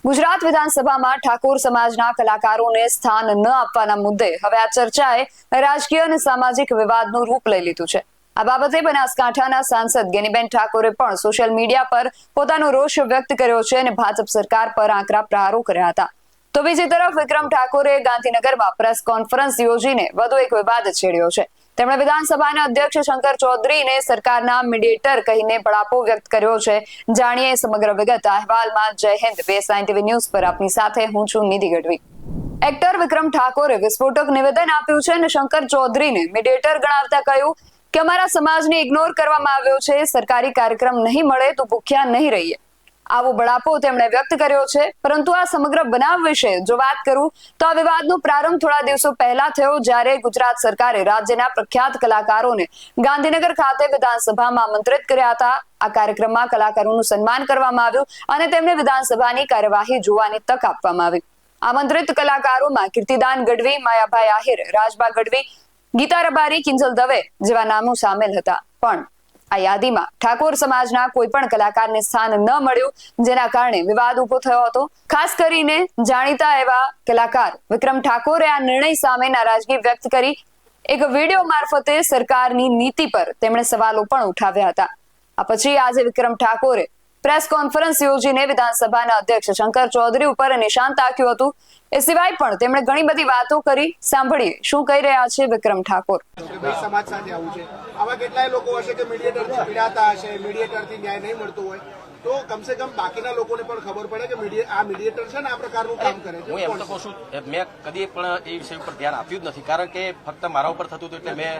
ગુજરાત વિધાનસભામાં ઠાકોર સમાજના કલાકારોને સ્થાન ન આપવાના મુદ્દે હવે આ ચર્ચાએ રાજકીય અને સામાજિક વિવાદનું રૂપ લઈ લીધું છે। આ બાબતે બનાસકાંઠાના સાંસદ ગેનીબેન ઠાકોરે પણ સોશિયલ મીડિયા પર પોતાનો રોષ વ્યક્ત કર્યો છે અને ભાજપ સરકાર પર આકરા પ્રહારો કર્યા હતા। તો બીજી તરફ વિક્રમ ઠાકોરે ગાંધીનગરમાં પ્રેસ કોન્ફરન્સ યોજીને વધુ એક વિવાદ છેડ્યો છે। તેમણે વિધાનસભાના અધ્યક્ષ શંકર ચૌધરીને સરકારના મીડિયેટર કહીને બળાપો વ્યક્ત કર્યો છે। જાણીએ સમગ્ર વિગત અહેવાલમાં। જય હિન્દ, BSI TV ન્યૂઝ પર આપની સાથે હું છું નિધિ ગઢવી। એક્ટર વિક્રમ ઠાકોરે વિસ્ફોટક નિવેદન આપ્યું છે અને શંકર ચૌધરીને મીડિયેટર ગણાવતા કહ્યું કે અમારા સમાજને ઇગ્નોર કરવામાં આવ્યો છે, સરકારી કાર્યક્રમ નહીં મળે તો ભૂખ્યા નહીં રહીએ। આવો બળાપો તેમણે વ્યક્ત કર્યો છે। પરંતુ આ સમગ્ર બનાવ વિશે જો વાત કરું તો આ વિવાદનો પ્રારંભ થોડા દિવસો પહેલા થયો, જ્યારે ગુજરાત સરકારે રાજ્યના પ્રખ્યાત કલાકારોને ગાંધીનગર ખાતે વિધાનસભામાં આમંત્રિત કર્યા હતા। આ કાર્યક્રમમાં કલાકારોનું સન્માન કરવામાં આવ્યું અને તેમને વિધાનસભાની કાર્યવાહી જોવાની તક આપવામાં આવી। આમંત્રિત કલાકારોમાં કીર્તિદાન ગઢવી, માયાભાઈ આહિર, રાજબા ગઢવી, ગીતા રબારી, કિંજલ દવે જેવા નામો સામેલ હતા। પણ આ યાદીમાં ઠાકોર સમાજના કોઈ પણ કલાકારને સ્થાન ન મળ્યું, જેના કારણે વિવાદ ઉભો થયો હતો। ખાસ કરીને જાણીતા એવા કલાકાર વિક્રમ ઠાકોરે આ નિર્ણય સામે નારાજગી વ્યક્ત કરી એક વિડીયો મારફતે સરકારની નીતિ પર તેમણે સવાલો પણ ઉઠાવ્યા હતા। આ પછી આજે વિક્રમ ઠાકોરે પ્રેસ કોન્ફરન્સ યોજીને વિધાનસભાના અધ્યક્ષ શંકર ચૌધરી ઉપર નિશાન તાક્યું હતું। એ સિવાય પણ તેમણે ઘણી બધી વાતો કરી। સાંભળીએ શું કહી રહ્યા છે વિક્રમ ઠાકોર। સમાજ સાથે આવું છે, આવા કેટલાય લોકો હશે કે મીડિયેટરથી પીડાતા હશે, મીડિયેટરથી ન્યાય નહીં મળતો હોય, તો કમસે કમ બાકીના લોકોને પણ ખબર પડે કે આ મીડિયેટર છે ને આ પ્રકારનું કામ કરે છે। હું એમ તો કહું છું, મેં કદી પણ એ વિષય ઉપર ધ્યાન આપ્યું જ નથી, કારણ કે ફક્ત મારા ઉપર થતું હતું એટલે મેં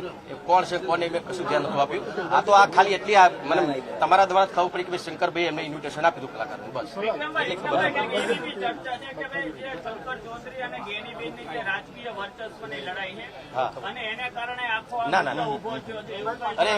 કોણ છે કોને મેં કશું ધ્યાન નતું આપ્યું। આ તો આ ખાલી એટલી મને તમારા દ્વારા ખબર પડી કે શંકરભાઈ એમને ઇન્વિટેશન આપ્યું હતું કલાકારનું, બસ એટલી ખબર ના ના ના અરે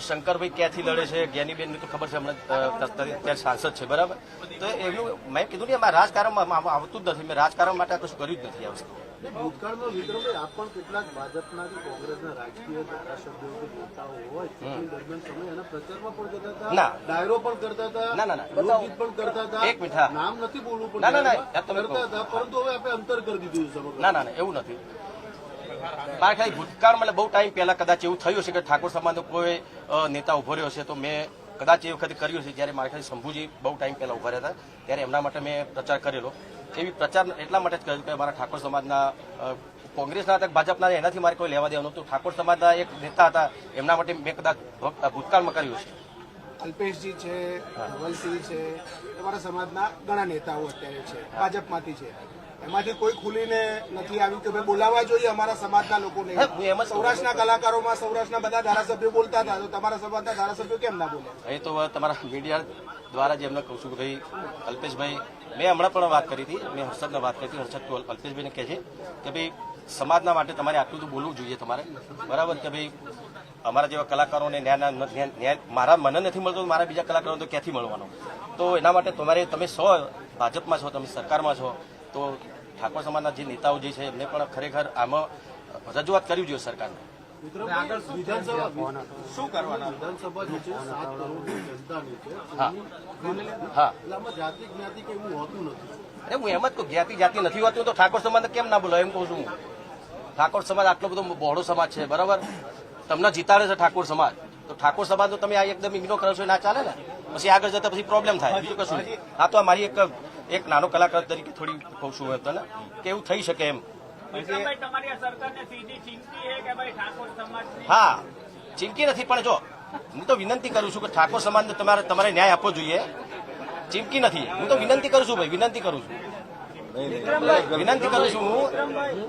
શંકરભાઈ ક્યાંથી લડે છે, જ્ઞાનીબેન ને તો ખબર છે, હમણાં ત્યાં સાંસદ છે, બરાબર। તો એમનું મેં કીધું ને એમાં રાજકારણમાં આવતું જ નથી, મેં રાજકારણ માટે કશું કર્યું જ નથી આ વસ્તુ। ભૂતકાળમાં વિક્રમભાઈ આપ પણ કેટલાક ભાજપના કે કોંગ્રેસના રાજકીય ધારાસભ્યો કે નેતાઓ હોય દરમિયાન સમય એના પ્રચારમાં પણ જતા હતા, ના ડાયરો પણ કરતા હતા, ના ના ના લોકગીત પણ કરતા હતા, એક મિનિટ, નામ નથી બોલવું પણ ના ના ના કરતા હતા, પરંતુ હવે આપણે અંતર કરી દીધું છે સમગ્ર। ના ના ના એવું નથી। મારા ખ્યાલ ભૂતકાળમાં બહુ ટાઈમ પહેલા કદાચ એવું થયું છે કે ઠાકોર સમાજનો કોઈ નેતા ઉભો રહ્યો છે, તો મેં કદાચ એ વખતે કર્યું છે જ્યારે મારા ખ્યાલ શંભુજી બહુ ટાઈમ પહેલા ઉભા રહ્યા હતા, ત્યારે એમના માટે મેં પ્રચાર કરેલો। એવી પ્રચાર એટલા માટે જ કર્યો કે મારા ઠાકોર સમાજના કોંગ્રેસના હતા ભાજપના એનાથી મારે કોઈ લેવા દેવાનું નહોતું, ઠાકોર સમાજના એક નેતા હતા એમના માટે મેં કદાચ ભૂતકાળમાં કર્યું છે। અલ્પેશજી છે, ધવલસિંહ છે, તમારા સમાજના ઘણા નેતાઓ અત્યારે છે, ભાજપમાંથી છે, એમાંથી કોઈ ખુલીને નથી આવ્યું કે ભાઈ બોલાવવા જોઈએ અમારા સમાજના લોકોને। સૌરાષ્ટ્રના કલાકારોમાં સૌરાષ્ટ્રના બધા ધારાસભ્યો બોલતા હતા, તો તમારા સમાજના ધારાસભ્યો કેમ ના બોલે? એ તો તમારા મીડિયા દ્વારા જ એમને કહું છું કે ભાઈ અલ્પેશભાઈ, મેં હમણાં પણ વાત કરી હતી, મેં હર્ષદને વાત કરી હતી, હર્ષદ અલ્પેશભાઈને કહે છે કે ભાઈ સમાજના માટે તમારે આટલું તો બોલવું જોઈએ તમારે, બરાબર, કે ભાઈ અમારા જેવા કલાકારોને ન્યાય મારા મને નથી મળતો, મારા બીજા કલાકારો તો ક્યાંથી મળવાનો? તો એના માટે તમે છો ભાજપમાં છો, તમે સરકારમાં છો, તો ઠાકોર સમાજના જે નેતાઓ જે છે એમને પણ ખરેખર આમાં રજૂઆત કરવી જોઈએ સરકારને। શું કરવાના? વિધાનસભા જે છે 7 કરોડની જનતાની છે, હા જાતિ જ્ઞાતિ કે એવું હોતું નથી। હું એમ જ કહું, જાતિ નથી હોતું તો ઠાકોર સમાજને કેમ ના બોલો એમ કહું છું। ઠાકોર સમાજ આટલો બધો બહોળો સમાજ છે, બરાબર, તમને જીતાડે છે ઠાકોર સમાજ, તો ઠાકોર સમાજ તો તમે આ એકદમ ઇગ્નોર કરો છો, ના ચાલે ને, પછી આગળ જતા પછી પ્રોબ્લેમ થાય, બીજું કશું નહીં। આ તો મારી એક નાનો કલાકાર તરીકે થોડી કહું છું તને કે એવું થઈ શકે એમ। હા, ચીમકી નથી, પણ જો હું તો વિનંતી કરું છું કે ઠાકોર સમાજને તમારે ન્યાય આપવો જોઈએ, ચીમકી નથી, હું તો વિનંતી કરું છું ભાઈ, વિનંતી કરું છું, વિનંતી કરું છું હું।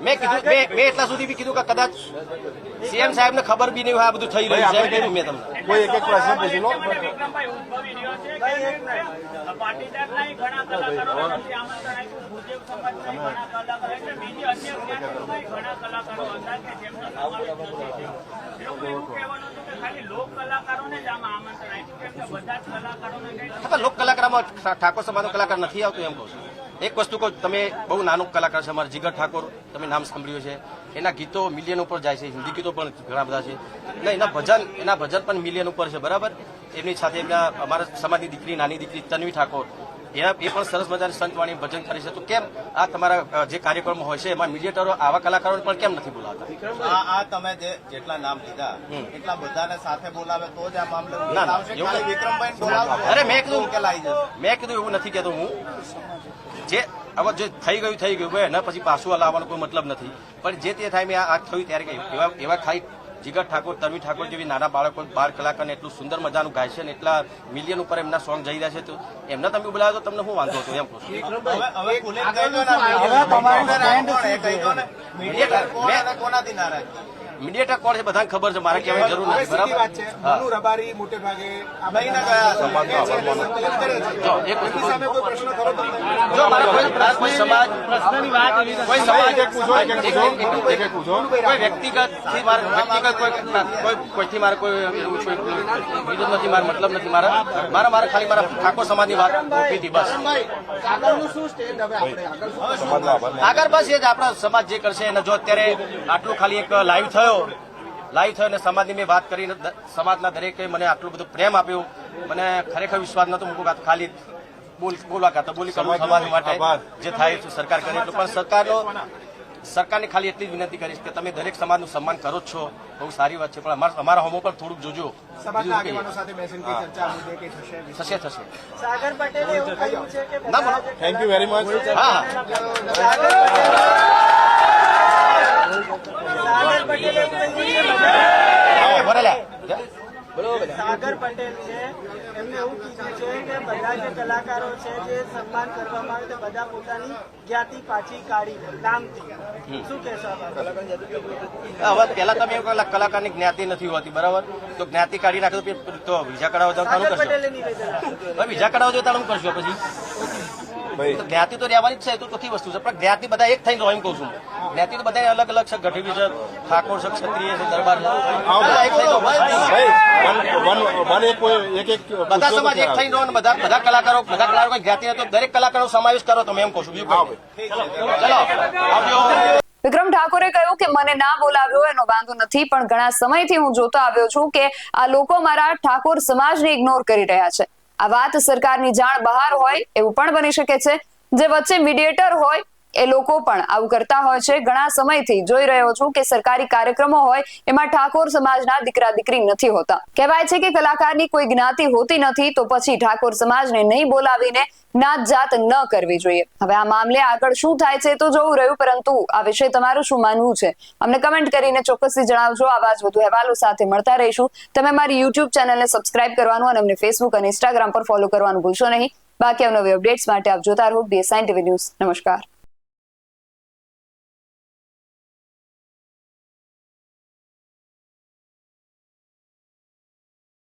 મેં કીધું, મેં એટલા સુધી બી કીધું કે કદાચ સીએમ સાહેબ ને ખબર બી નહીં હોય આ બધું થઈ રહ્યું છે, કીધું મેં તમને। કોઈ એક પ્રશ્ન પૂછી લો। લોક કલાકારમાં ઠાકોર સમાજનો કલાકાર નથી આવતો એમ કહું છું। એક વસ્તુ કહું, તમે બહુ નાનો કલાકાર છે અમારા જીગર ઠાકોર, તમે નામ સાંભળ્યું છે, એના ગીતો મિલિયન ઉપર જાય છે, હિન્દી ગીતો પણ ઘણા બધા છે, એટલે એના ભજન પણ મિલિયન ઉપર છે, બરાબર। એમની સાથે એમના અમારા સમાજની દીકરી, નાની દીકરી તન્વી ઠાકોર, એ પણ સરસ મજાની સંતવાણી ભજન કરે છે. તો કેમ આ તમારા જે કાર્યક્રમો હોય છે એમાં મીડિયેટરો આવા કલાકારોને પણ કેમ નથી બોલાવતા? આ તમે જેટલા નામ લીધા એટલા બધાને સાથે બોલાવે તો જ આ મામલો ના, ના, આવશે. એવું ખાલી નથી. વિક્રમભાઈને બોલાવો અરે મેં કીધું ઉકેલાઈ જશે. મેં કીધું એવું નથી કહેતો હું. જે હવે જે થઈ ગયું ભાઈ એના પછી પાછું લાવવાનો કોઈ મતલબ નથી. પણ જે તે ટાઈમે આ થયું ત્યારે એવા ખાઈ જીગર ઠાકોર, તન્વી ઠાકોર જેવી નાના બાળકો 12 કલાકારને એટલું સુંદર મજાનું ગાય છે ને એટલા મિલિયન ઉપર એમના સોંગ જઈ રહ્યા છે. તો એમને તમે બોલાવો તો તમને શું વાંધો હતો એમ કહું છું. હવે ખુલીને કહી દો ને, કહી દો ને, મીડિયેટર કોણ અને કોનાથી નારાજ? મીડિયેટર કોણ છે બધાને ખબર છે, મારે કહેવાની જરૂર હવે નથી. સીધી બરાબર? વાત છે, મનુ રબારી મોટે ભાગે આ લઈને ગયા છે. કે છે એને સંકલન કરે છે. જો, એક એની સામે કોઈ પ્રશ્ન ખરો તમને? જો મારે કોઈ સમાજ કોઈ વ્યક્તિગતથી મારે કોઈથી મારે કોઈ એવું છે બીજું નથી, મારે મતલબ નથી. મારે ખાલી મારા ઠાકોર સમાજની વાત મૂકી હતી બસ. આગળનું શું સ્ટેજ હવે આપણે આગળ બસ એ જ આપણા સમાજ જે કરશે એને. જો અત્યારે આટલું ખાલી એક લાઈવ થયો અને સમાજની મેં વાત કરીને સમાજના દરેકે મને આટલું બધું પ્રેમ આપ્યો. મને ખરેખર વિશ્વાસ નતો મૂકું કે ખાલી બોલવા કાતો બોલી કરું સમાજ માટે જે થાય છે સરકાર કરે એટલું. પણ સરકારને ખાલી એટલી જ વિનંતી કરીશ કે તમે દરેક સમાજનું સન્માન કરો જ છો, બહુ સારી વાત છે, પણ અમારા હોમો પર થોડુંક જોજો. સમાજના આગેવાનો સાથે બેસીને કઈ ચર્ચા આ મુદ્દે કઈ થશે? થશે. સાગર પટેલે એવું કહ્યું છે કે ના બોલો. Thank you very much. હા, સાગર પટેલે એવું કહ્યું છે બરાબર. સાગર પટેલ છે એમને એવું કીધું છે કે બધા જે કલાકારો છે જે સન્માન કરવામાં આવે તે બધા પોતાની જ્ઞાતિ પાછી કાઢી નામથી શું કહેશો આ બાબતે? હવે પેલા તમે એવું કહો કલાકારની જ્ઞાતિ નથી હોતી, બરાબર? તો જ્ઞાતિ કાઢી નાખે તો વિઝા કઢાવવા જાવ તારું સાગર કરશો. પટેલે નિવેદન આપ્યું. હવે વિઝા કઢાવવા જાવ તારું કરશો પછી. તો જ્ઞાતિ તો રહેવાની જ છે, એ તો ચોખ્ખી વસ્તુ છે. પણ જ્ઞાતિ બધા એક થઈને એમ કહું છું. જ્ઞાતિ તો બધા અલગ અલગ છે, ગઢવી છે, ઠાકોર છે, ક્ષત્રિય છે, દરબાર છે, બધા એક થઈને રહો. બધા સમાજ એક થઈને રહો ને બધા કલાકારો જ્ઞાતિ તો દરેક કલાકારો સમાવેશ કરો તમે એમ કહું છું. બીજું કંઈ નહીં. ચલો આવજો. વિક્રમ ઠાકોરે કહ્યું કે મને ના બોલાવ્યો એનો વાંધો નથી, પણ ઘણા સમયથી હું જોતો આવ્યો છું કે આ લોકો મારા ઠાકોર સમાજને ઇગ્નોર કરી રહ્યા છે. આ વાત સરકારની જાણ બહાર હોય એવું પણ બની શકે છે. જે વચ્ચે મીડિયેટર હોય એ લોકો પણ આવું કરતા હોય છે. ઘણા સમયથી જોઈ રહ્યો છું કે સરકારી કાર્યક્રમો હોય એમાં ઠાકોર સમાજના દીકરા દીકરી નથી હોતા. કહેવાય છે કે કલાકારની કોઈ જ્ઞાતિ હોતી નથી, તો પછી ઠાકોર સમાજને નહીં બોલાવીને નાત જાત ન કરવી જોઈએ. હવે આ મામલે આગળ શું થાય છે તો જોવું રહ્યું, પરંતુ આ વિશે તમારું શું માનવું છે અમને કમેન્ટ કરીને ચોક્કસથી જણાવજો. આવા જ વધુ અહેવાલો સાથે મળતા રહીશું. તમે મારી યુટ્યુબ ચેનલને સબસ્ક્રાઇબ કરવાનું અને અમને ફેસબુક અને ઇન્સ્ટાગ્રામ પર ફોલો કરવાનું ભૂલશો નહીં. બાકી અવનવી અપડેટ્સ માટે આપ જોતા રહો BSN TV ન્યૂઝ. નમસ્કાર.